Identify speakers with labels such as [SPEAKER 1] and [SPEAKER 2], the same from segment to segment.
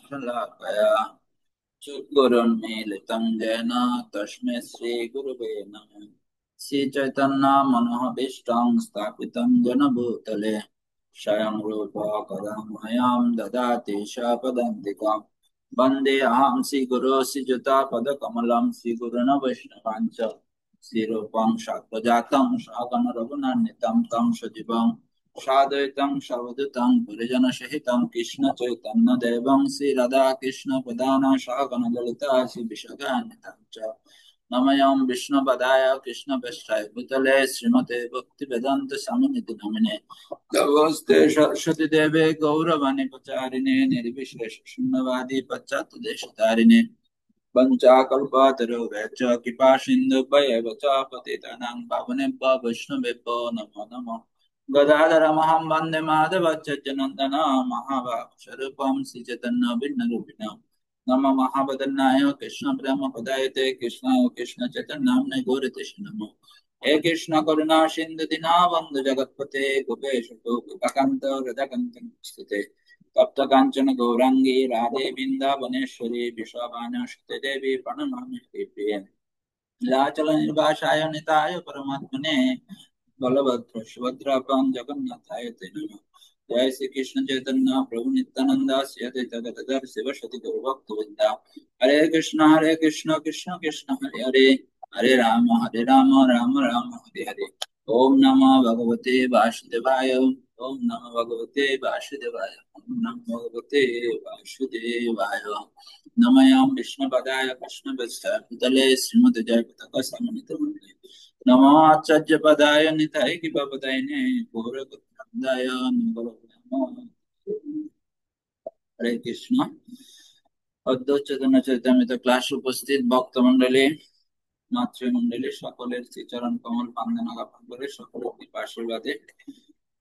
[SPEAKER 1] शलाकया चुगुरुन्मीलितं येन तस्मै श्रीगुरवे नमः। श्रीचैतन्यमनोभीष्टं स्थापितं येन भूतले स्वयं रूपा कदा मह्यं ददाति स्वपदान्तिकाम्। वन्देऽहं श्रीगुरो श्रीयुतापदकमलं श्रीगुरून् वैष्णवाञ्च श्रीरूपं साग्रजातं सहगण रघुनन्दितं तं सजीवं साद्वैतं सवधूतं परिजनसहितं कृष्ण चैतन्य देवं श्री राधा कृष्ण प्रधान सहगण ललिता श्री विशाखान्वितं च नमयं विष्णुपदाय कृष्ण प्रेष्ठाय भूतले श्रीमते भक्ति वेदांत स्वामिनिधि नामिने नमस्ते सरस्वती देवे गौरवाणी प्रचारिणे निर्विशेष शून्यवादी पश्चात् देशतारिणे पञ्चाकल्पतरुश्च कृपा सिन्धुभ्येव च पतितानां पावनेभ्यो वैष्णवेभ्यो नमो नमः। गदाधरमहं वन्दे माधवच्चनन्दन महाभागस्वरूपं श्रीचैतन्यभिन्नरूपिणं नम महावदनाय कृष्णप्रेमपदायते कृष्णाय कृष्णचैतन्याम्ने गौरतेषु नमः। हे कृष्ण करुणा सिन्धु दीनबन्धु जगत्पते गोपेश गोपिकान्त हृदयकञ्चन तप्त कांचन गौरांगी राधे वृंदावनेश्वरी विश्वभानुसुते देवी प्रणमामि हरिप्रिये नीलाचल निर्वासाय निताय परमात्मने बलभद्र सुभद्राभ्यां जगन्नाथाय ते नमः। जय श्री कृष्ण चैतन्य प्रभु नित्यानंद श्री अद्वैत गदाधर शिवसति गौरभक्तवृंद। हरे कृष्ण कृष्ण कृष्ण हरे हरे हरे राम राम राम हरे हरे। ओम नमो भगवते वासुदेवाय ओम नमो भगवते वासुदेवाय ओम नमो भगवते वासुदेवाय। नमयां विष्णुपदाय कृष्णवत्साय भूतले श्रीमते जयपताका समन्वित नमो आचार्य पदाय निताय कृपापदायिने गौरवृंदाय नमो हरे कृष्ण। অদ্বৈত চৈতন্য চরিতামৃত ক্লাস উপস্থিত ভক্তমণ্ডলী মাতৃমণ্ডলী সকলের শ্রীচরণ কমল বন্দনা জ্ঞাপন করে সকলের কৃপা আশীর্বাদে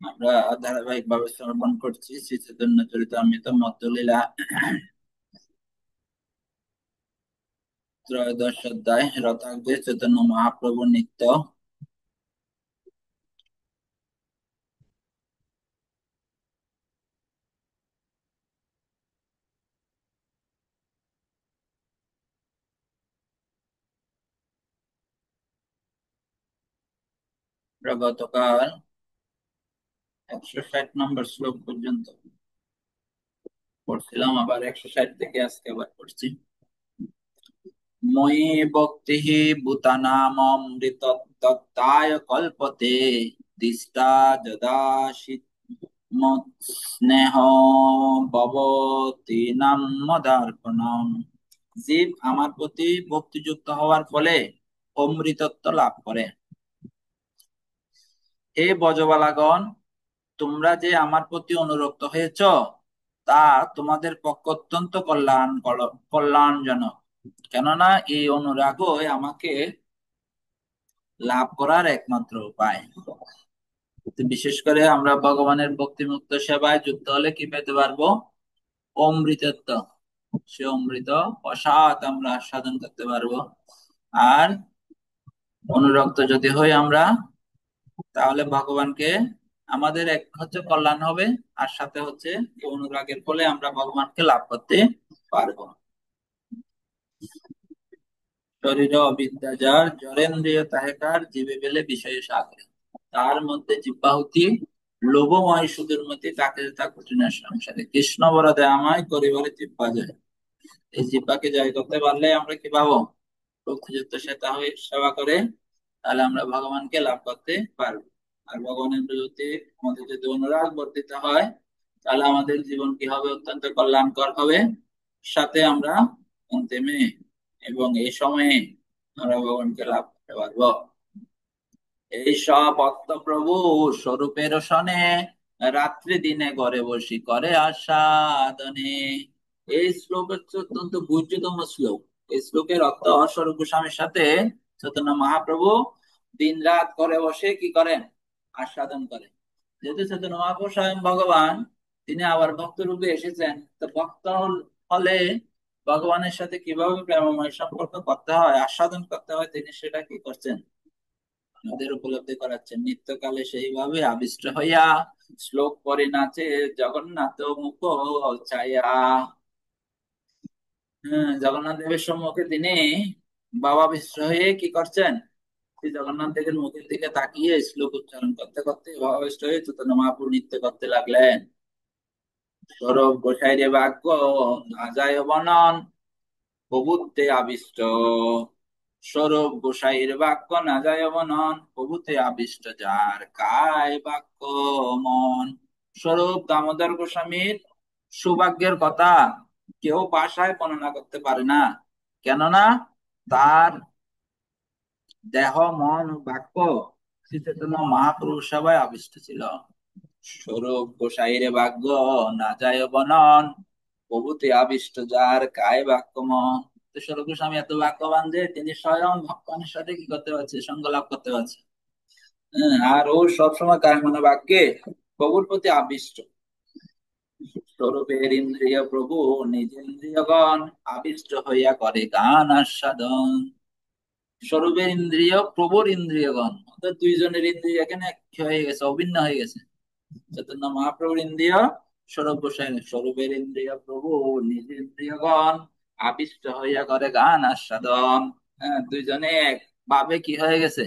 [SPEAKER 1] আমরা ধারাবাহিক ভাবে শ্রবণ করছি শ্রী চৈতন্য চরিতামৃত মধ্যলীলা ত্রয়োদশ অধ্যায় রথাগ্রে চৈতন্য মহাপ্রভু নিত্য গতকাল 160 নম্বর শ্লোক পর্যন্ত পড়ছিলাম, আবার 160 থেকে আজকে আবার পড়ছি। ময়ি ভক্তিঃ ভূতানামৃতত্বত্তায় কল্পতে দিষ্টা যদা স্নেহ ভবতি নাম মদার্পণম। জীব আমার প্রতি ভক্তিযুক্ত হওয়ার ফলে অমৃতত্ব লাভ করে। হে ব্রজবালাগণ, তোমরা যে আমার প্রতি অনুরক্ত হয়েছ তা তোমাদের পক্ষে অত্যন্ত কল্যাণজনক, কেননা এই অনুরাগই আমাকে লাভ করার একমাত্র উপায়। বিশেষ করে আমরা ভগবানের ভক্তিমুক্ত সেবায় যুক্ত হলে কি পেতে পারবো? অমৃতত্ব। সে অমৃত অসাত আমরা সাধন করতে পারবো। আর অনুরক্ত যদি হই আমরা, তাহলে ভগবানকে আমাদের এক হচ্ছে কল্যাণ হবে, আর সাথে হচ্ছে অনুরাগের ফলে আমরা ভগবানকে লাভ করতে পারবো। শরীর অবিদ্যা যার জরেন্দ্রিয় তাহেকার জীবে পেলে বিষয়ে সাগরে, তার মধ্যে জিহ্বাহুতি লোভময় সুদূর মতি তাকে তা কঠিন সংসারে। কৃষ্ণ বরাদে আমায় করিবারে জিহ্বা যায়। এই জিহ্বাকে জয় করতে পারলে আমরা কি পাবো? ভক্তিযুক্ত সেবা করে তাহলে আমরা ভগবানকে লাভ করতে পারবো। আর ভগবানের প্রতি আমাদের যদি অনুরাগ বর্ধিত হয় তাহলে আমাদের জীবন কি হবে? অত্যন্ত কল্যাণকর হবে। সাথে আমরা অন্তিমে এবং এই সময়ে আমরা ভগবানকে লাভ করতে পারবো। এই সব ভক্ত প্রভু স্বরূপের সনে রাত্রি দিনে ঘরে বসি করে আস্বাদনে। এই শ্লোক হচ্ছে অত্যন্ত গুরুত্বতম শ্লোক। এই শ্লোকের অর্থ স্বরূপ গোস্বামীর সাথে চৈতন্য মহাপ্রভু দিন রাত ঘরে বসে কি করেন? আস্বাদন করেন। যেহেতু চৈতন্য মহাপ্রভু স্বয়ং ভগবান, তিনি আবার ভক্ত রূপে এসেছেন, তো ভক্ত হলে ভগবানের সাথে কিভাবে প্রেমময় সম্পর্ক করতে হয়, আস্বাদন করতে হয়, তিনি সেটা কি করছেন? আমাদের উপলব্ধি করাচ্ছেন। নিত্যকালে সেইভাবে আবিষ্ট হইয়া শ্লোক পরে নাচে জগন্নাথ মুখ ছায়া। হ্যাঁ, জগন্নাথ দেবের সম্মুখে তিনি বাবা বিষ্ণ হয়ে কি করছেন, শ্রী জগন্নাথ দেবের মুখের দিকে তাকিয়ে শ্লোক উচ্চারণ করতে করতে বাবা বিষ্ণ হয়ে চৈতন্য মহাপ্রভু নৃত্য করতে লাগলেন। সৌরভ গোসাইরে বাক্য না যায় বনন, প্রভুতে আবিষ্ট। স্বরূপ গোসাইয়ের বাক্য না যায় বনন, প্রভুতে আবিষ্ট যার কায় বাক্য মন। স্বরূপ দামোদর গোস্বামীর সৌভাগ্যের কথা কেউ ভাষায় বর্ণনা করতে পারে না, কেননা তার দেহ মন ও বাক্য শ্রী চৈতন্য মহাপ্রভু সবাই আবিষ্ট ছিল। স্বরূপ গোসাইরে ভাগ্য না যায় বনন, প্রভুতে আবিষ্ট যার কায় বাক্য মন। তো স্বরূপ গোস্বামী এত বাক্যবান যে তিনি স্বয়ং ভগবানের সাথে কি করতে পারছে, সঙ্গ লাভ করতে পারছে। হ্যাঁ, আর ও সবসময় কায় মনে বাক্যে প্রভুর প্রতি আবিষ্ট। স্বরূপের ইন্দ্রিয় প্রভু নিজ ইন্দ্রিয়গণ আবিষ্ট হইয়া করে গান আস্বাদন। স্বরূপের ইন্দ্রিয় প্রভুর ইন্দ্রিয়গণ, অর্থাৎ দুইজনের ইন্দ্রিয় এখানে এক হয়ে গেছে, অভিন্ন হয়ে গেছে। চৈতন্য মহাপ্রভুর ইন্দ্রিয়, স্বরূপ গোসাইনের স্বরূপের ইন্দ্রিয় প্রভু নিজ ইন্দ্রিয়গণ আবিষ্ট হইয়া করে গান আস্বাদন। হ্যাঁ, দুইজনে এক ভাবে কি হয়ে গেছে,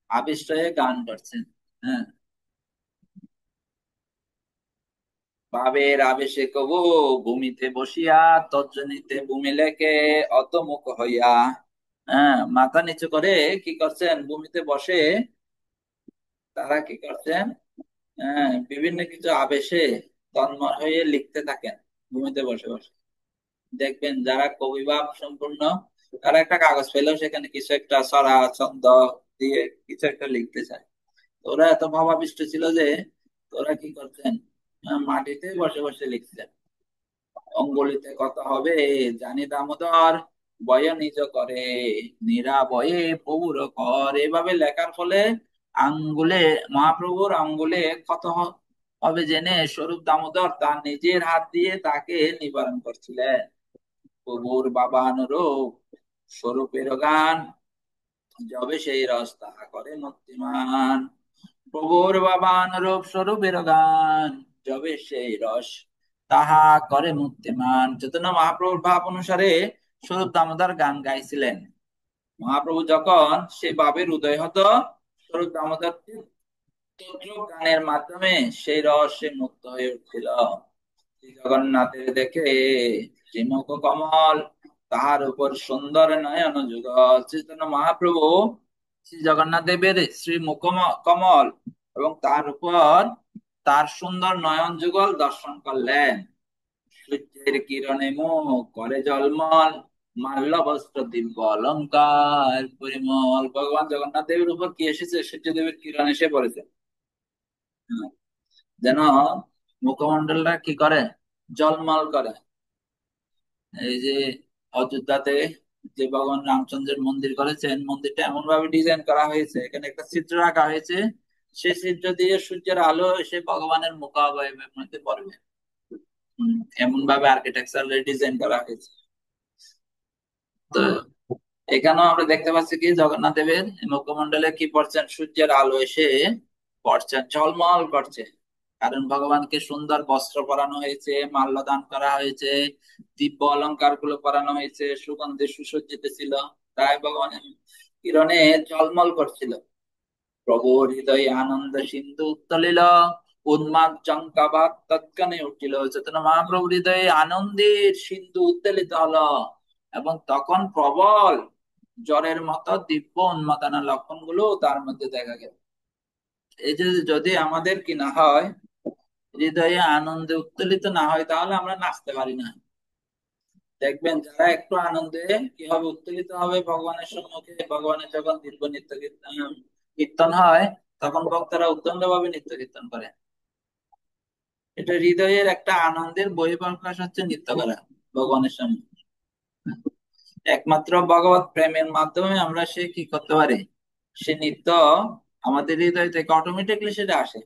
[SPEAKER 1] আবিষ্ট হয়ে গান করছেন। হ্যাঁ, ভাবের আবেশে কবু ভূমিতে বসিয়া, তর্জনীতে ভূমি লেখে অতমুখ হইয়া। হ্যাঁ, মাথা নিচু করে কি করছেন, ভূমিতে বসে তারা কি করছেন, হ্যাঁ, বিভিন্ন কিছু আবেশে তন্ময় হয়ে লিখতে থাকেন ভূমিতে বসে বসে। দেখবেন যারা কবিভাব সম্পূর্ণ, তারা একটা কাগজ পেলেও সেখানে কিছু একটা ছড়া ছন্দ দিয়ে কিছু একটা লিখতে চায়। তো ওরা এত ভাবাবিষ্ট ছিল যে ওরা কি করতেন, মাটিতে বসে বসে লিখতেন। অঙ্গুলিতে কত হবে জানি দামোদর, বয় নিজ করে নিরাবয়ে প্রভুর কর। এভাবে লেখার ফলে আঙ্গুলে, মহাপ্রভুর আঙ্গুলে ক্ষত হবে জেনে স্বরূপ দামোদর তার নিজের হাত দিয়ে তাকে নিবারণ করছিলেন। প্রভুর বাবা অনুরূপ স্বরূপের গান, যবে সেই রস তাহা করে মূর্তিমান। প্রভুর বাবা অনুরূপ স্বরূপের গান, যবে সেই রস তাহা করে মূর্তিমান। চৈতন্য মহাপ্রভুর ভাব অনুসারে স্বরূপ দামোদর গান গাইছিলেন। মহাপ্রভু যখন সে ভাবের উদয় হতো, স্বরূপ দামোদর গানের মাধ্যমে সেই রসে মুক্ত হয়ে উঠছিল। শ্রী জগন্নাথের দেখে শ্রীমুখ কমল, তাহার উপর সুন্দর নয়ন যুগল। চৈতন্য মহাপ্রভু শ্রী জগন্নাথ দেবের শ্রী মুখ কমল এবং তার উপর তার সুন্দর নয়ন যুগল দর্শন করলেন। সূর্যের কিরণে মুখ করে জলমল, মাল্য বস্ত্র দিব্য অলঙ্কার পরিমল। ভগবান জগন্নাথ দেবের উপর কি এসেছে, সূর্য দেবের কিরণ এসে পড়েছে। যেন মুখমন্ডলটা কি করে, জলমল করে। এই যে অযোধ্যাতে যে ভগবান রামচন্দ্রের মন্দির করেছেন, মন্দিরটা এমন ভাবে ডিজাইন করা হয়েছে, এখানে একটা চিত্র রাখা হয়েছে, সেই চিত্র দিয়ে সূর্যের আলো এসে ভগবানের মুখ অবয়বের মধ্যে পড়বে। এমন ভাবে আর্কিটেকচার ডিজাইন করা হয়েছে। তো এখানেও আমরা দেখতে পাচ্ছি কি জগন্নাথ দেবের মুখমন্ডলে কি পড়ছেন, সূর্যের আলো এসে পড়ছেন, ঝলমল করছে। কারণ ভগবানকে সুন্দর বস্ত্র পরানো হয়েছে, মাল্য দান করা হয়েছে, দিব্য অলংকার গুলো পরানো হয়েছে, সুগন্ধে সুসজ্জিত ছিল, তাই ভগবানের কিরণে ঝলমল করছিল। প্রভুর হৃদয়ে আনন্দ সিন্ধু উত্তলিল, উন্মাদ চঙ্কাবাক তৎক্ষণে উঠিল। চৈতন্য মহাপ্রভুর হৃদয়ে আনন্দের সিন্ধু উত্তোলিত হলো এবং তখন প্রবল জ্বরের মতো দিব্য উন্মাদনা লক্ষণ গুলো তার মধ্যে দেখা গেল। এই যে যদি আমাদের কি না হয়, হৃদয়ে আনন্দে উত্তোলিত না হয়, তাহলে আমরা নাচতে পারি না। দেখবেন যারা একটু আনন্দে কি হবে, উত্তেজিত হবে ভগবানের সম্মুখে, ভগবানের যখন দিব্য নিত্য কীর্তন কীর্তন হয়, তখন ভক্তরা উদ্দণ্ড ভাবে নিত্য কীর্তন করে। এটা হৃদয়ের একটা আনন্দের বহিঃপ্রকাশ হচ্ছে নৃত্য করা ভগবানের সামনে। একমাত্র ভগবত প্রেমের মাধ্যমে আমরা সে কি করতে পারি, সে নৃত্য আমাদের হৃদয় থেকে অটোমেটিকলি সেটা আসে।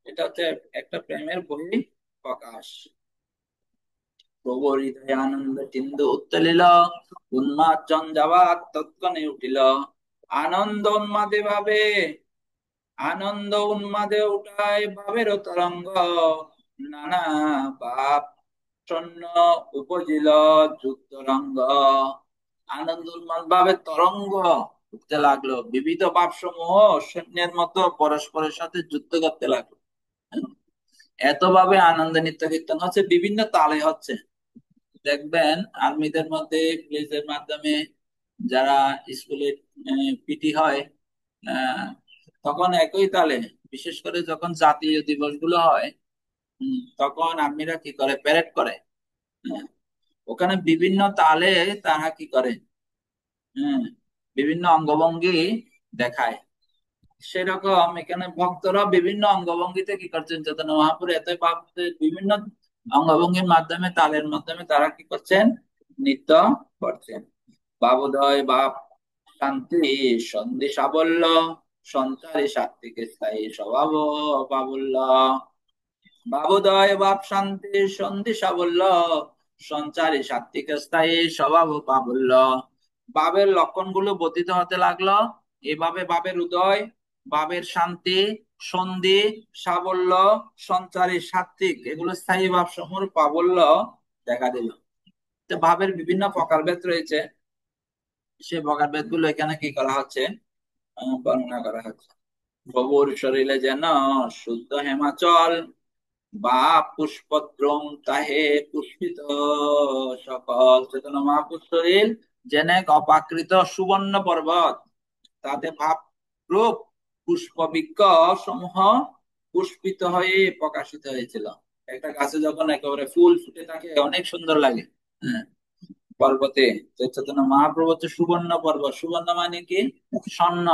[SPEAKER 1] এটা হচ্ছে একটা প্রেমের বহিঃপ্রকাশ। প্রভু হৃদয়ে আনন্দ সিন্ধু উত্তলিল, উন্মাদ জঞ্জাবাত তৎক্ষণে উঠিল। আনন্দ উন্মাদে ভাবে, আনন্দ উন্মাদে উঠায় ভাবের তরঙ্গ, নানা ভাব সৈন্য উপজিল যুক্তরঙ্গ, আনন্দ উন্মাদ ভাবে তরঙ্গ উঠতে লাগলো, বিবিধ ভাবসমূহ সৈন্যের মতো পরস্পরের সাথে যুদ্ধ করতে লাগলো। এতভাবে আনন্দ নৃত্য কীর্তন হচ্ছে, বিভিন্ন তালে হচ্ছে। দেখবেন আর্মিদের মধ্যে, পুলিশের মাধ্যমে, যারা স্কুলে পিটি হয়, আহ, তখন একই তালে, বিশেষ করে যখন জাতীয় দিবস গুলো হয়, তখন আর্মিরা কি করে, প্যারেড করে। হ্যাঁ, ওখানে বিভিন্ন তালে তারা কি করে, হ্যাঁ, বিভিন্ন অঙ্গভঙ্গি দেখায়। সেরকম এখানে ভক্তরা বিভিন্ন অঙ্গভঙ্গিতে কি করছেন, চৈতন্য মহাপুর এত বিভিন্ন অঙ্গভঙ্গির মাধ্যমে, তালের মাধ্যমে তারা কি করছেন, নৃত্য করছেন। বাবোদয় বাপ শান্তি সন্ধি সাবল্য, সঞ্চারী সাত্বিক স্থায়ী স্বভাব বাবুল্য। বাবোদয় বাপ শান্তি সন্ধি সাবল্য, সঞ্চারী সাত্বিক স্থায়ী স্বভাব বাবুল্য। বাবের লক্ষণগুলো বর্ধিত হতে লাগলো। এভাবে বাবের উদয়, বাবের শান্তি, সন্ধি, সাবল্য, সঞ্চারী সাত্বিক, এগুলো স্থায়ী ভাব সমূহ প্রাবল্য দেখা দিল। তো ভাবের বিভিন্ন প্রকারভেদ রয়েছে, সে প্রকারভেদ গুলো এখানে কি করা হচ্ছে, বর্ণনা করা হচ্ছে। প্রভুর শরীরে যেন শুদ্ধ হেমাচল, বা পুষ্পদ্রম তাহে পুষ্পিত সকল। চেতনা মহাপুর শরীর যেন এক অপাকৃত সুবর্ণ পর্বত, তাতে ভাব রূপ পুষ্পবৃক্ষ সমূহ পুষ্পিত হয়ে প্রকাশিত হয়েছিল। একটা গাছে যখন একেবারে ফুল ফুটে থাকে, অনেক সুন্দর লাগে। হ্যাঁ, পর্বতে চৈতন্য মহাপ্রভু হচ্ছে সুবর্ণ পর্বত। সুবর্ণ মানে কি, স্বর্ণ,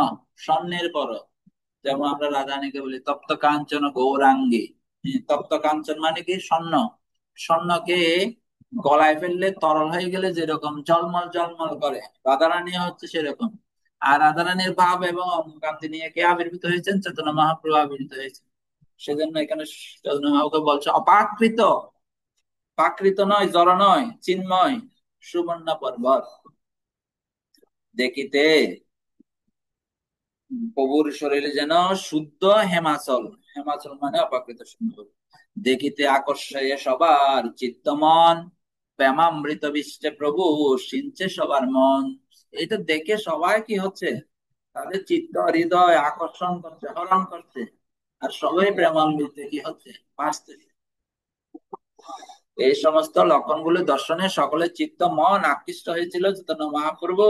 [SPEAKER 1] স্বর্ণের পর্বত। যেমন আমরা রাধারানীকে বলি তপ্ত কাঞ্চন গৌরাঙ্গী। তপ্ত কাঞ্চন মানে কি, স্বর্ণ। স্বর্ণকে গলায় ফেললে, তরল হয়ে গেলে যেরকম ঝলমল ঝলমল করে, রাধারানী হচ্ছে সেরকম। আর রাধারানীর ভাব এবং কান্তি নিয়ে কে আবির্ভূত হয়েছেন, চৈতন্য মহাপ্রভু আবির্ভূত হয়েছে। সেজন্য এখানে চৈতন্য মহাপ্রভু বলছে অপাকৃত, প্রাকৃত নয়, জড় নয়, চিন্ময় সুবর্ণ পর্বত। দেখিতে প্রভুর শরীরে যেন শুদ্ধ হেমাচল, হেমাচল মানে অপ্রাকৃত সুন্দর। দেখিতে আকর্ষয়ে সবার চিত্তমন, প্রেমামৃত বিশ্বে প্রভু সিঞ্চে সবার মন। এটা দেখে সবাই কি হচ্ছে, তাদের চিত্ত হৃদয় আকর্ষণ করছে, হরণ করছে, আর সবাই প্রেমামৃতে কি হচ্ছে, বাঁচতেছে। এই সমস্ত লক্ষণগুলো দর্শনে সকলের চিত্ত মন আকৃষ্ট হয়েছিল চৈতন্য মহাপ্রভু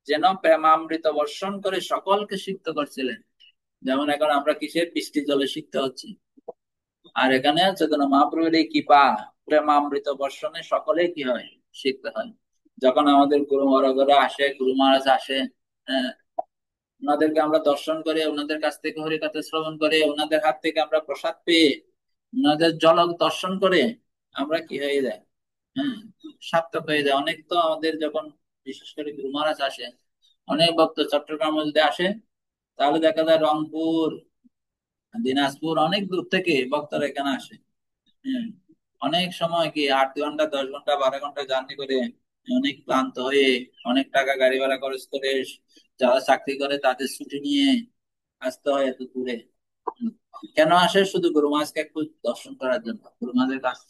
[SPEAKER 1] যেন প্রেমামৃত বর্ষণ করে সকলকে সিক্ত করছিলেন। যেমন এখন আমরা কিসের, বৃষ্টি জলে সিক্ত হচ্ছি, আর এখানে চৈতন্য মহাপ্রভুর এই কৃপা প্রেমামৃত বর্ষণে সকলেই কি হয়, সিক্ত হয়। যখন আমাদের গুরু মহারাজরা আসে, গুরু মহারাজ আসে, আহ, ওনাদেরকে আমরা দর্শন করে, ওনাদের কাছ থেকে হরিকথা শ্রবণ করে, ওনাদের হাত থেকে আমরা প্রসাদ পেয়ে, ওনাদের ঝলক দর্শন করে আমরা কি হয়ে যায়, হ্যাঁ, সার্থক হয়ে যায়। অনেক তো আমাদের যখন বিশেষ করে গুরু মহারাজ আসে, অনেক ভক্ত চট্টগ্রামে যদি আসে, তাহলে দেখা যায় রংপুর, দিনাজপুর, অনেক দূর থেকে ভক্তরা এখানে আসে। হ্যাঁ, অনেক সময় কি 8 ঘন্টা, 10 ঘন্টা, 12 ঘন্টা জার্নি করে, অনেক ক্লান্ত হয়ে, অনেক টাকা গাড়ি ভাড়া খরচ করে, যারা চাকরি করে তাদের ছুটি নিয়ে আসতে হয় এত দূরে। হুম, কেন আসে, শুধু গুরু মহারাজকে একটু দর্শন করার জন্য, গুরু মহারাজের কাছে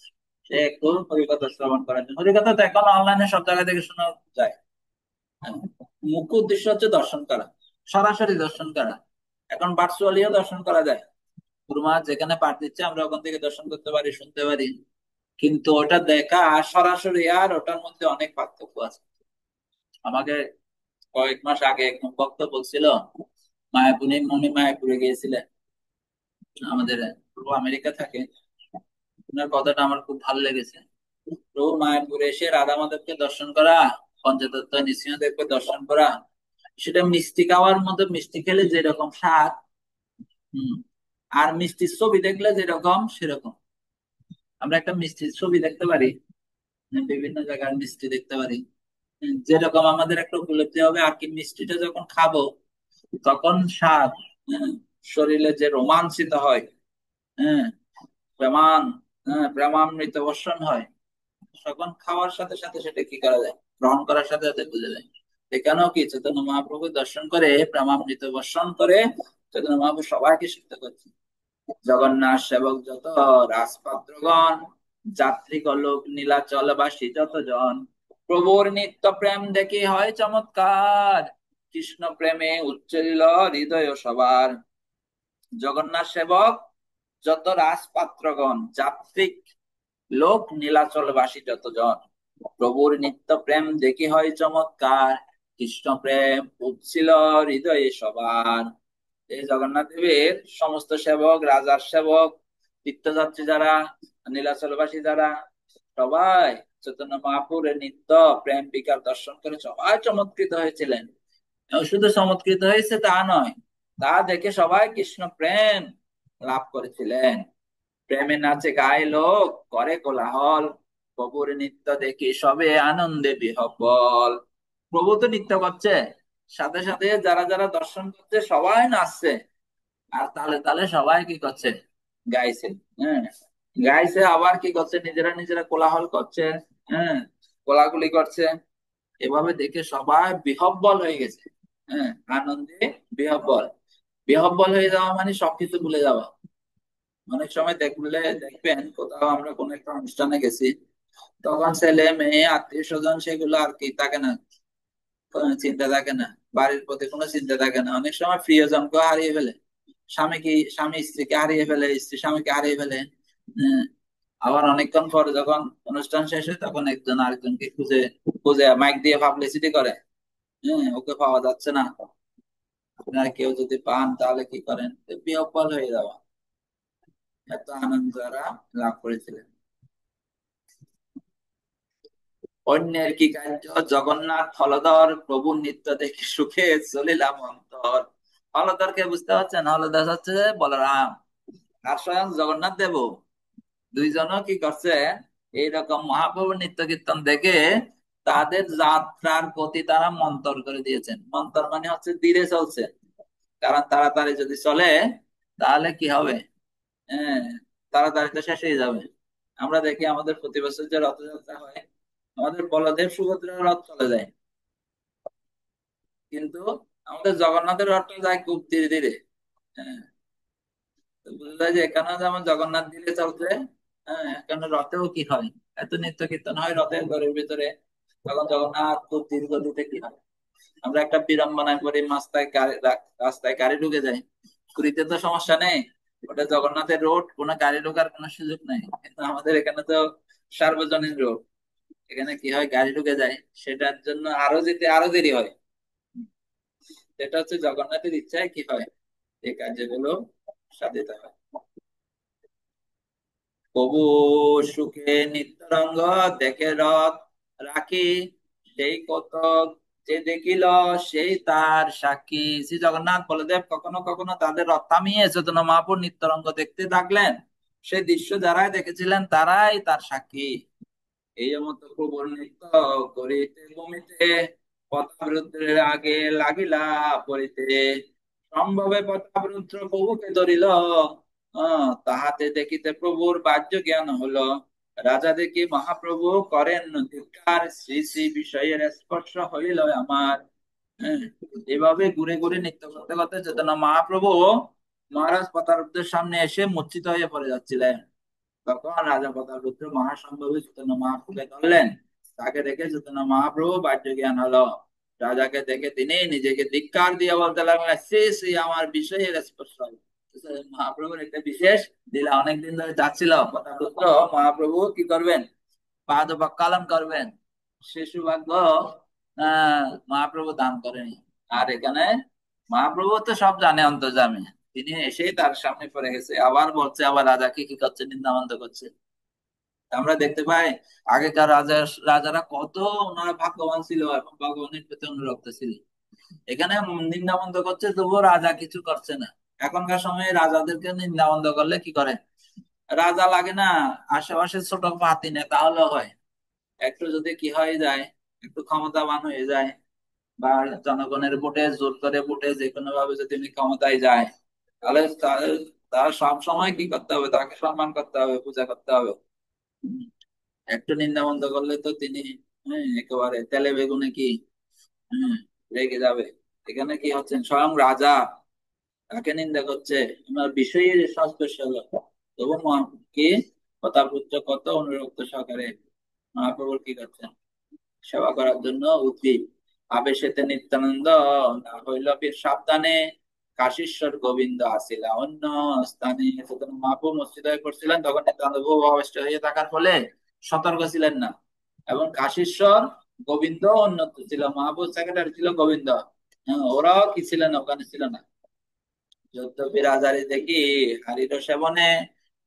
[SPEAKER 1] সে একটু হরিকথা শ্রবণ করার জন্য। হরিকথা তো এখন অনলাইনে সব জায়গা থেকে শোনা যায়। হ্যাঁ, মুখ্য উদ্দেশ্য হচ্ছে দর্শন করা, সরাসরি দর্শন করা। এখন ভার্চুয়ালিও দর্শন করা যায়। গুরু মহারাজ যেখানে পাঠ দিচ্ছে আমরা ওখান থেকে দর্শন করতে পারি, শুনতে পারি। কিন্তু ওটা দেখা সরাসরি, আর ওটার মধ্যে অনেক পার্থক্য আছে। আমাকে কয়েক মাস আগে একজন ভক্ত বলছিল, মায়াপুরে, উনি মায়াপুরে গিয়েছিলেন, আমাদের পূর্ব আমেরিকা থাকে। ওনার কথাটা আমার খুব ভালো লেগেছে। তো মায়াপুরে এসে রাধা মাধবকে দর্শন করা, পঞ্চতত্ত্ব নৃসিংহদেবকে দর্শন করা, সেটা মিষ্টি খাওয়ার মতো, মিষ্টি খেলে যেরকম স্বাদ, হম, আর মিষ্টির ছবি দেখলে যেরকম সেরকম। আমরা একটা মিষ্টির ছবি দেখতে পারি, বিভিন্ন জায়গার মিষ্টি দেখতে পারি, যেরকম আমাদের একটা উপলব্ধি হবে, আর কি মিষ্টিটা যখন খাবো তখন স্বাদ, হ্যাঁ, শরীরে যে রোমাঞ্চিত হয়, হ্যাঁ, প্রেমান, হ্যাঁ, প্রেমামৃত বর্ষণ হয়, তখন খাওয়ার সাথে সাথে সেটা কি করা যায়, গ্রহণ করার সাথে সাথে বুঝে যায়। এখানেও কি চৈতন্য মহাপ্রভু দর্শন করে, প্রেমামৃত বর্ষণ করে চৈতন্য মহাপ্রভু সবাইকে সিদ্ধ করছে। জগন্নাথ সেবক যত রাজপাত্রগণ, যাত্রী লোক নীলাচলবাসী যতজন, প্রভুর নিত্য প্রেম দেখি হয় চমৎকার, কৃষ্ণ প্রেমে উচ্ছ্বলিল হৃদয় সবার। জগন্নাথ সেবক যত রাজপাত্রগণ, যাত্রিক লোক নীলাচলবাসী যতজন, প্রভুর নিত্য প্রেম দেখি হয় চমৎকার, কৃষ্ণ প্রেম উচ্ছিল হৃদয়ে সবার। এই জগন্নাথ দেবের সমস্ত সেবক, রাজার সেবক, তীর্থযাত্রী যারা, নীলাচলবাসী যারা, সবাই চৈতন্য মহাপুরের নিত্য প্রেম বিকার দর্শন করে সবাই চমৎকৃত হয়েছিলেন। এবং শুধু চমৎকৃত হয়েছে তা নয়, তা দেখে সবাই কৃষ্ণ প্রেম লাভ করেছিলেন। প্রেমে নাচে গায়ে লোক করে কোলাহল, প্রভুর নৃত্য দেখি সবে আনন্দে বিহ্বল। প্রভু তো নৃত্য করছে, সাথে সাথে যারা যারা দর্শন করছে সবাই নাচছে, আর তালে তালে সবাই কি করছে, গাইছে। হ্যাঁ, গাইছে আবার কি করছে, নিজেরা নিজেরা কোলাহল করছে। হ্যাঁ, কোলাকুলি করছে। এভাবে দেখে সবাই বিহ্বল হয়ে গেছে। হ্যাঁ, আনন্দে বিহ্বল। বিহ্বল হয়ে যাওয়া মানে সবকিছু ভুলে যাওয়া। অনেক সময় দেখবেন কোথাও আমরা কোন একটা অনুষ্ঠানে গেছি, তখন ছেলে মেয়ে আত্মীয় স্বজন সেগুলো আর কি থাকে না, কোনো চিন্তা থাকে না, বাড়ির প্রতি কোনো চিন্তা থাকে না। অনেক সময় প্রিয়জনকে হারিয়ে ফেলে, স্বামী স্ত্রীকে হারিয়ে ফেলে, স্ত্রী স্বামীকে হারিয়ে ফেলে। হ্যাঁ, আবার অনেকক্ষণ পর যখন অনুষ্ঠান শেষ হয় তখন একজন আরেকজনকে খুঁজে খুঁজে মাইক দিয়ে পাবলিসিটি করে। হ্যাঁ, ওকে পাওয়া যাচ্ছে না, আপনারা কেউ যদি পান তাহলে কি করেন, তো বিহ্বল হয়ে যাওয়া। এত আনন্দ তারা লাভ করেছিলেন। অন্যের কি কার্য জগন্নাথ হলধর, প্রভু নিত্য দেখি সুখে চলিলাম অন্তর। হলধরকে বুঝতে পারছেন? হলধর হচ্ছে বলরাম, আর স্বয়ং জগন্নাথ দেব, দুইজনও কি করছে, এইরকম মহাপ্রভুর নিত্য কীর্তন দেখে তাদের যাত্রার গতি তারা মন্তর করে দিয়েছেন। মন্তর মানে হচ্ছে ধীরে চলছে, কারণ তাড়াতাড়ি যদি চলে তাহলে কি হবে, হ্যাঁ, তাড়াতাড়ি তো শেষ হয়ে যাবে। আমরা দেখি আমাদের প্রতি বছর যে রথযাত্রা হয়, আমাদের বলদেব সুভদ্রার রথ চলে যায়, কিন্তু আমাদের জগন্নাথের রথটা যায় খুব ধীরে ধীরে। হ্যাঁ, তো বোঝা যায় যে এখানে যেমন জগন্নাথ ধীরে চলছে, হ্যাঁ, এখানে রথেও কি হয়, এত নিত্য কীর্তন হয় রথের ঘরের ভিতরে, তখন জগন্নাথ খুব ধীর গতিতে কি হয়। আমরা একটা বিড়ম্বনায় পড়ি, রাস্তায় গাড়ি ঢুকে যায়। পুরীতে তো সমস্যা নেই, ওটা জগন্নাথের রোড, কোনো গাড়ি ঢোকার কোনো সুযোগ নেই, কিন্তু আমাদের এখানে তো সার্বজনীন রোড, এখানে কি হয়, গাড়ি ঢুকে যায়, সেটার জন্য আরো যেতে আরো দেরি হয়। সেটা হচ্ছে জগন্নাথের ইচ্ছায় কি হয়, এই কার্যগুলো সাধিত হয়। প্রভু সুখে নিত্যরঙ্গ দেখে রথ রাখি, সেই কতক যে দেখিল সেই তার সাক্ষী। শ্রী জগন্নাথ বলদেব কখনো কখনো তাদের রথ থামিয়ে চৈতন্য মহাপ্রভুর নিত্যরঙ্গ দেখতে থাকলেন, সেই দৃশ্য যারাই দেখেছিলেন তারাই তার সাক্ষী। এই মতো প্রবল নৃত্য করিতে ভূমিতে, পথাবৃত্তের আগে লাগিলা পড়িতে, সম্ভবে পথাবৃত্ত প্রভুকে ধরিল, তাহাতে দেখিতে প্রভুর বাহ্য জ্ঞান হলো। রাজা দেখি মহাপ্রভু করেন ধিক্কার, শ্রী শ্রী বিষয়ের স্পর্শ হইল আমার। হ্যাঁ, এভাবে ঘুরে ঘুরে নৃত্য করতে করতে চৈতন্য মহাপ্রভু মহারাজ প্রতারকদের সামনে এসে মূর্ছিত হয়ে পড়ে যাচ্ছিলেন। তখন রাজা প্রতাপরুদ্র মহাসম্ভবী চৈতন্য মহাপ্রভুকে ধরলেন। তাকে দেখে চৈতন্য মহাপ্রভু বাহ্য জ্ঞান হলো। রাজাকে দেখে তিনি নিজেকে ধিক্কার দিয়ে বলতে লাগলেন, শ্রী শ্রী আমার বিষয়ের স্পর্শ হলো। মহাপ্রভুর একটা বিশেষ লীলা, অনেকদিন ধরে যাচ্ছিল, প্রতাপরুদ্র মহাপ্রভু কি করবেন, পাদ প্রক্ষালন করবেন, সে সৌভাগ্য মহাপ্রভু দান করেনি। আর এখানে মহাপ্রভু তো সব জানে অন্তর্যামী, তিনি এসেই তার সামনে পড়ে গেছে, আবার বলছে, আবার রাজাকে কি করছে, নিন্দামন্দ করছে। আমরা দেখতে পাই আগেকার রাজারা কত ওনারা ভাগ্যবান ছিল এবং ভগবানের প্রতি অনুরক্ত ছিল। এখানে নিন্দামন্দ করছে তবুও রাজা কিছু করছে না। এখনকার সময়ে রাজাদেরকে নিন্দামন্দ করলে কি করে, রাজা লাগে না, আশেপাশে ছোট পাতি নেতা হলেও হয়, একটু যদি কি হয়ে যায়, একটু ক্ষমতাবান হয়ে যায়, বা জনগণের ভোটে জোর করে ভোটে যে কোনো ভাবে যদি উনি ক্ষমতায় যায়, তাহলে তার সব সময় কি করতে হবে, তাকে সম্মান করতে হবে, পূজা করতে হবে। উম, একটু নিন্দামন্দ করলে তো তিনি, হ্যাঁ, একেবারে তেলে বেগুনে কি, হ্যাঁ, রেগে যাবে। এখানে কি হচ্ছেন, স্বয়ং রাজা তাকে নিন্দা করছে, আমার বিষয়ের সংস্পর্শ হলো, তবু কি প্রতাপরুদ্র কত অনুরক্ত সহকারে মহাপ্রভুর কি করছেন, সেবা করার জন্য উদ্গ্রীব। আবেশেতে নিত্যানন্দ না হইল বীর সাবধানে, কাশীশ্বর গোবিন্দ আসিলা অন্য স্থানে। সুতরাং মহাপ্রভু মসজিদ হয়ে পড়ছিলেন, তখন নিত্যানন্দ বহু অবস্থা হয়ে থাকার ফলে সতর্ক ছিলেন না। এবং কাশীশ্বর গোবিন্দ অন্যত্র ছিল, মহাপ্রভু সেক্রেটারি ছিল গোবিন্দ। হ্যাঁ, ওরাও কি ছিলেন, ওখানে ছিল না। যদ্যপি রাজারে দেখি হারির সেবনে,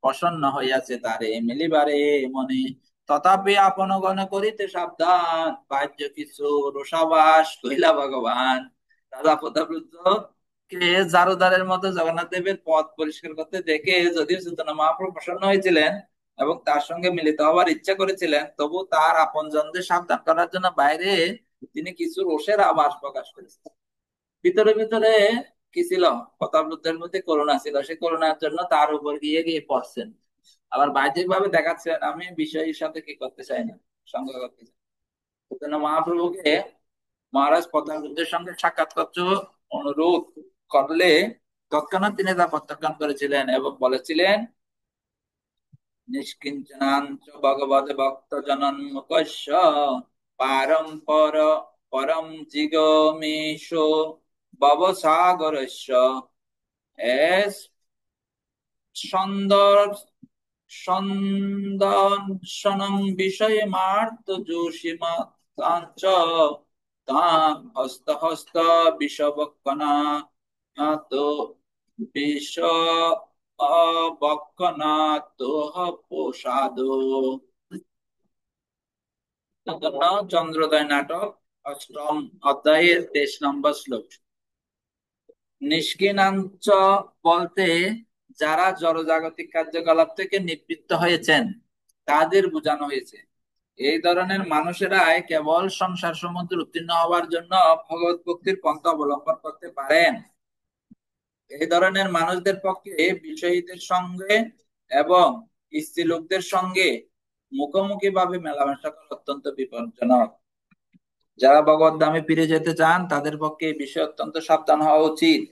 [SPEAKER 1] প্রসন্ন হইয়াছে তারে মিলিবারে মনে, তথাপি আপন গণ করিতে সাবধান, বাহ্য কিছু রোষাবাস কইলা ভগবান। রাজা প্রতাপরুদ্র কে জারুদারের মতো জগন্নাথ দেবের পথ পরিষ্কার করতে দেখে যদিও চৈতন্য মহাপ্রভু প্রসন্ন হয়েছিলেন এবং তার সঙ্গে মিলিত হওয়ার ইচ্ছা করেছিলেন, তবু তার আপনজনদের সাবধান করার জন্য বাইরে তিনি কিছু রোষের আভাস প্রকাশ করেছেন। ভিতরে ভিতরে কি ছিল, প্রতাপরুদ্ধের মধ্যে করুণা ছিল, সে করুণার জন্য তার উপর গিয়ে গিয়ে পড়ছেন। আবার বাহ্যিক ভাবে দেখাচ্ছেন আমি বিষয়ের সাথে কি করতে চাই না, সঙ্গ করতে চাই। সেজন্য মহাপ্রভুকে মহারাজ প্রতাপরুদ্ধের সঙ্গে সাক্ষাৎ করতে অনুরোধ করলে তৎক্ষণাৎ তিনি তা প্রত্যাখ্যান করেছিলেন এবং বলেছিলেন, নিষ্কিঞ্চনাঞ্চ ভগবদ ভক্ত জনন্মুখস্য পারম পরম জিগমেশো ভবসাগরস্য এস সন্দর সন্দর্শনং বিষয়ে মার্ত যোশীমাতাঞ্চ তাম হস্ত হস্ত বিষবক্ষণা তো বিষ অবক্ষণা তোহ প্রসাদ। চন্দ্রোদয় নাটক 8ম অধ্যায়ের 23 নম্বর শ্লোক। নিষ্কিনাঞ্চ বলতে যারা জড়জাগতিক কার্যকলাপ থেকে নিবৃত্ত হয়েছেন তাদের বোঝানো হয়েছে। এই ধরনের মানুষেরাই কেবল সংসার সমুদ্রে উত্তীর্ণ হওয়ার জন্য ভগবত ভক্তির পন্থা অবলম্বন করতে পারেন। এই ধরনের মানুষদের পক্ষে বিষয়ীদের সঙ্গে এবং স্ত্রীলোকদের সঙ্গে মুখোমুখি ভাবে মেলামেশা করা অত্যন্ত বিপজ্জনক। যারা ভগবত ধামে ফিরে যেতে চান তাদের পক্ষে এই বিষয়ে অত্যন্ত সাবধান হওয়া উচিত।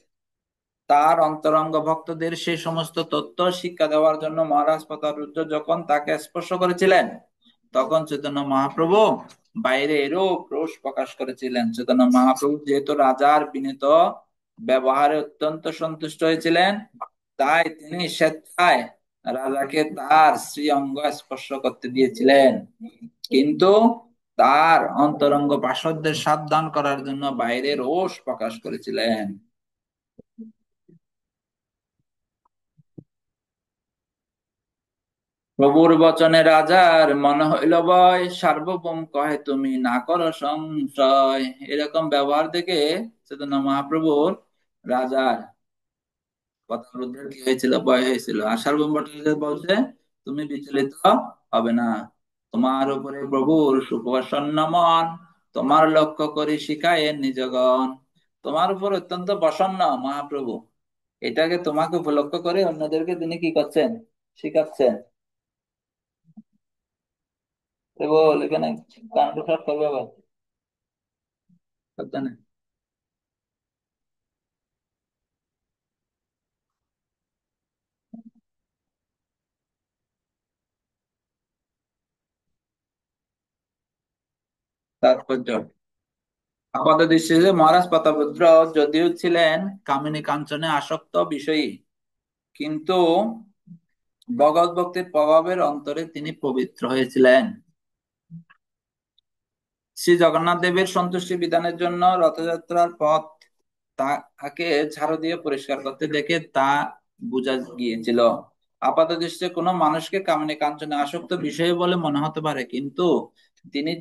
[SPEAKER 1] তার অন্তরঙ্গ ভক্তদের সেই সমস্ত তথ্য শিক্ষা দেওয়ার জন্য মহারাজ প্রতাপরুদ্র যখন তাকে স্পর্শ করেছিলেন, তখন চৈতন্য মহাপ্রভু বাইরে এরূপ রোষ প্রকাশ করেছিলেন। চৈতন্য মহাপ্রভু যেহেতু রাজার বিনীত ব্যবহারে অত্যন্ত সন্তুষ্ট হয়েছিলেন, তাই তিনি স্বেচ্ছায় রাজাকে তার শ্রী অঙ্গ স্পর্শ করতে দিয়েছিলেন, কিন্তু তার অন্তরঙ্গ পার্ষদদের সাবধান করার জন্য বাইরে রোষ প্রকাশ করেছিলেন। প্রভুর বচনে রাজার মনে হইল ভয়, সার্বভৌম কহে তুমি না করো সংশয়। এরকম ব্যবহার দেখে চৈতন্য মহাপ্রভুর রাজার প্রতাপরুদ্ধের কি হয়েছিল, ভয় হয়েছিল। আর সার্বভৌম ভট্টাচার্য বলছে তুমি বিচলিত হবে না, তোমার উপরে প্রভুর সুপ্রসন্ন মন, তোমার লক্ষ্য করি শিখায় নিজগণ। তোমার উপর অত্যন্ত প্রসন্ন মহাপ্রভু, এটাকে তোমাকে উপলক্ষ করে অন্যদেরকে তিনি কি করছেন, শিখাচ্ছেন। বল এখানে কারেন্ট শর্ট করবে আবার, সাবধানে। তাৎপর্য, আপাত দৃষ্টিতে মহারাজ প্রতাপরুদ্র যদিও ছিলেন কামিনী কাঞ্চনে আসক্ত বিষয়ী, কিন্তু ভগবত ভক্তির প্রভাবের অন্তরে তিনি পবিত্র হয়েছিলেন। শ্রী জগন্নাথ দেবের সন্তুষ্টি বিধানের জন্য রথযাত্রার পথ তাকে ঝাড়ু দিয়ে পরিষ্কার করতে দেখে তা বোঝা গিয়েছিল। আপাত দৃষ্টিতে কোনো মানুষকে কামিনী কাঞ্চনে আসক্ত বিষয় বলে মনে হতে পারে, কিন্তু তিনি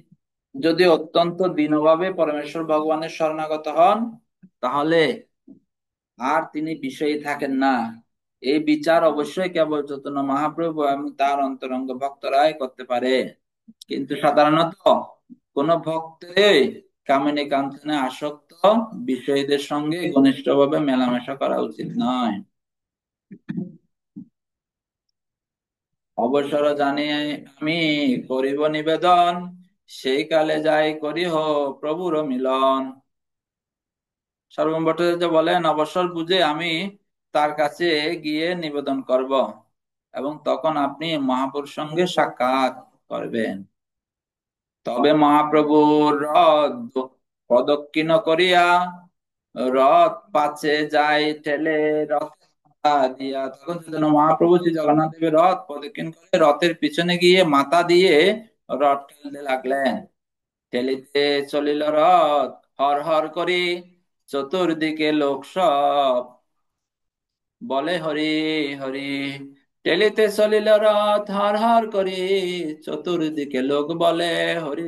[SPEAKER 1] যদি অত্যন্ত দীনভাবে পরমেশ্বর ভগবানের শরণাগত হন, তাহলে আর তিনি বিষয়ী থাকেন না। এই বিচার অবশ্যই কেবল চৈতন্য মহাপ্রভু এবং তার অন্তরঙ্গ ভক্তরাই করতে পারে, কিন্তু সাধারণত কোন ভক্তই কামিনী কাঞ্চনে আসক্ত বিষয়ীদের সঙ্গে ঘনিষ্ঠভাবে মেলামেশা করা উচিত নয়। অবসর জানি আমি করিব নিবেদন, সেই কালে যাই করিহ প্রভুর মিলন। সার্বভৌম ভট্টাচার্য বলেন, অবসর বুঝে আমি তার কাছে গিয়ে নিবেদন করব। এবং তখন আপনি মহাপুরুষ সঙ্গে সাক্ষাৎ করবেন। তবে মহাপ্রভুর রথ প্রদক্ষিণ করিয়া রথ পাছে যায় ঠেলে রথ দিয়া, তখন যেন মহাপ্রভু শ্রী জগন্নাথ দেবের রথ প্রদক্ষিণ করে রথের পিছনে গিয়ে মাথা দিয়ে রথ ঠেলতে লাগলেন। ঠেলিতে চলিল রথ হর হর করি, চতুর্দিকে লোক সব বলে হরি হরি। ঠেলিতে চলিল রথ হর হর করি, চতুর্দিকে লোক বলে হরি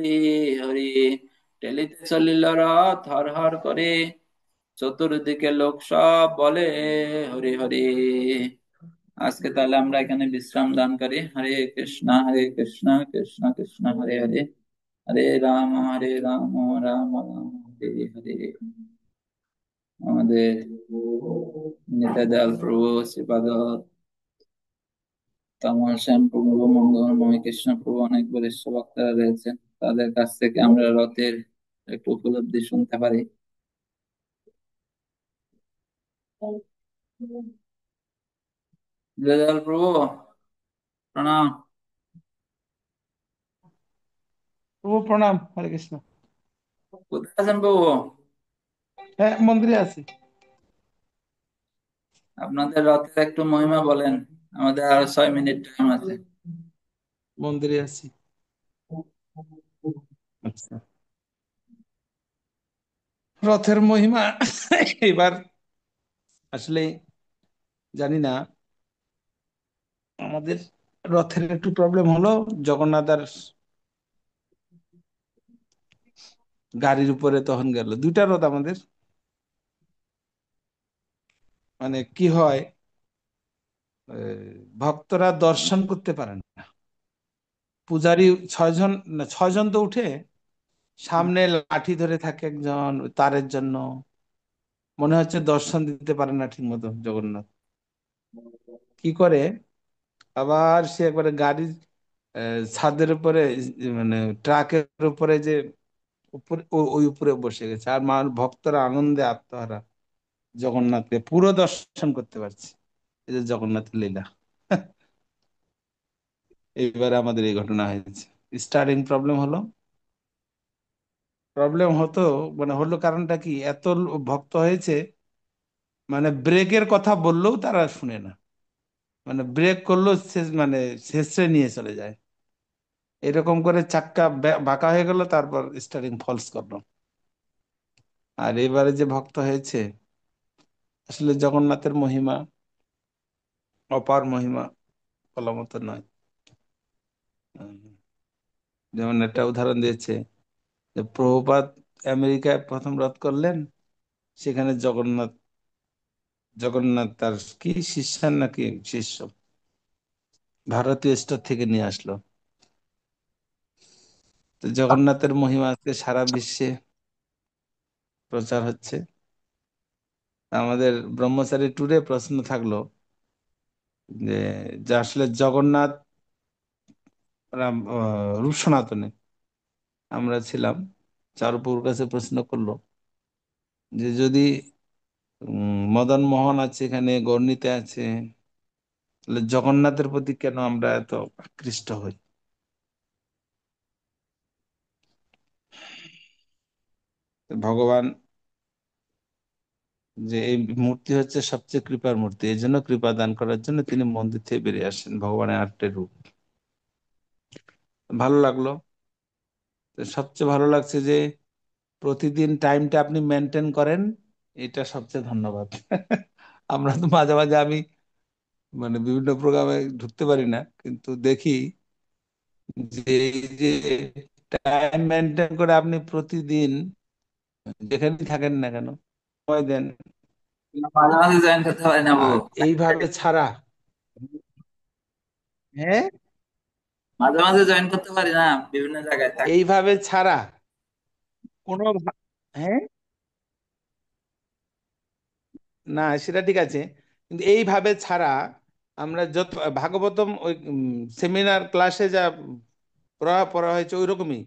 [SPEAKER 1] হরি। ঠেলিতে চলিল রথ হর হর করে, চতুর্দিকে লোক সব বলে হরি হরি। আজকে তাহলে আমরা এখানে বিশ্রাম দান করি। হরে কৃষ্ণ কৃষ্ণ কৃষ্ণ হরে হরে, হরে রাম রাম রাম হরে হরে। আমাদের নিতাই প্রভু শ্রীপাদ তামাল শ্যাম প্রভু মঙ্গলময় কৃষ্ণ প্রভু অনেক বরিষ্ঠ বক্তারা রয়েছেন, তাদের কাছ থেকে আমরা রথের একটু উপলব্ধি শুনতে পারি। নিতাই প্রভু প্রণাম।
[SPEAKER 2] প্রভু প্রণাম, হরে কৃষ্ণ।
[SPEAKER 1] কোথায় আছেন প্রভু?
[SPEAKER 2] হ্যাঁ, মন্দিরে আছি।
[SPEAKER 1] আপনাদের রথের একটু মহিমা বলেন, আমাদের আরো 6 মিনিট টাইম আছে।
[SPEAKER 2] মন্দিরে আছি। আচ্ছা, রথের মহিমা এবার আসলে জানি না। আমাদের রথের একটু প্রবলেম হলো, জগন্নাথ আর গাড়ির উপরে তখন গেল, দুইটা রথ আমাদের। মানে কি হয়, ভক্তরা দর্শন করতে পারেন না। পূজারি 6 জন, না 6 জন তো উঠে, সামনে লাঠি ধরে থাকে একজন তারের জন্য। মনে হচ্ছে দর্শন দিতে পারে না ঠিক মতো জগন্নাথ। কি করে, আবার সে একবারে গাড়ির ছাদের উপরে, মানে ট্রাকের উপরে যে উপরে ওই উপরে বসে গেছে, আর ভক্তরা আনন্দে আত্মহারা, জগন্নাথকে পুরো দর্শন করতে পারছে। এই যে জগন্নাথের লীলা। এইবারে আমাদের এই ঘটনা হয়েছে। স্টার্টিং প্রবলেম হলো, প্রবলেম হতো, মানে হলো কারণটা কি, এত ভক্ত হয়েছে, মানে ব্রেকের কথা বললেও তারা শুনে না। মানে ব্রেক করলেও শেষ, মানে শেষে নিয়ে চলে যায়। এরকম করে চাক্কা বাঁকা হয়ে গেল, তারপর স্টার্টিং ফলস করলো। আর এবারে যে ভক্ত হয়েছে, আসলে জগন্নাথের মহিমা অপার মহিমা, বলার মতো নয়। উম, যেমন একটা উদাহরণ দিয়েছে যে প্রভুপাদ আমেরিকায় প্রথম রথ করলেন, সেখানে জগন্নাথ, জগন্নাথ তার কি শিষ্যার নাকি শিষ্য ভারতীয় স্টোর থেকে নিয়ে আসলো। তো জগন্নাথের মহিমা আজকে সারা বিশ্বে প্রচার হচ্ছে। আমাদের ব্রহ্মচারী ট্যুরে প্রশ্ন থাকলো যে, যে আসলে জগন্নাথ রূপ সনাতনে আমরা ছিলাম, চারুপুর কাছে প্রশ্ন করলো যে যদি মদন মোহন আছে এখানে, গর্ণিতে আছে, তাহলে জগন্নাথের প্রতি কেন আমরা এত আকৃষ্ট হই? তো ভগবান যে এই মূর্তি হচ্ছে সবচেয়ে কৃপার মূর্তি, এই জন্য কৃপা দান করার জন্য তিনি মন্দির থেকে বেরিয়ে আসেন, ভগবানের 8টে রূপ। ভালো লাগলো। তো সবচেয়ে ভালো লাগছে যে প্রতিদিন টাইমটা আপনি মেনটেন করেন, এটা সবচেয়ে ধন্যবাদ। আমরা তো মাঝে মাঝে, আমি মানে বিভিন্ন প্রোগ্রামে ঢুকতে পারি না, কিন্তু দেখি যে এই যে টাইম মেনটেন করে আপনি প্রতিদিন যেখানে থাকেন না কেন সময় দেন।
[SPEAKER 1] মাঝে মাঝে জয়েন করতে পারি না
[SPEAKER 2] আর
[SPEAKER 1] বউ,
[SPEAKER 2] এইভাবে ছাড়া, হ্যাঁ,
[SPEAKER 1] মাঝে মাঝে জয়েন করতে পারি না, বিভিন্ন জায়গায় থাকি।
[SPEAKER 2] এইভাবে ছাড়া কোনো হ্যাঁ, না সেটা ঠিক আছে, কিন্তু এইভাবে ছাড়া আমরা যত ভাগবতম ওই সেমিনার ক্লাসে যা পড়া পড়া হয়েছে ওই রকমই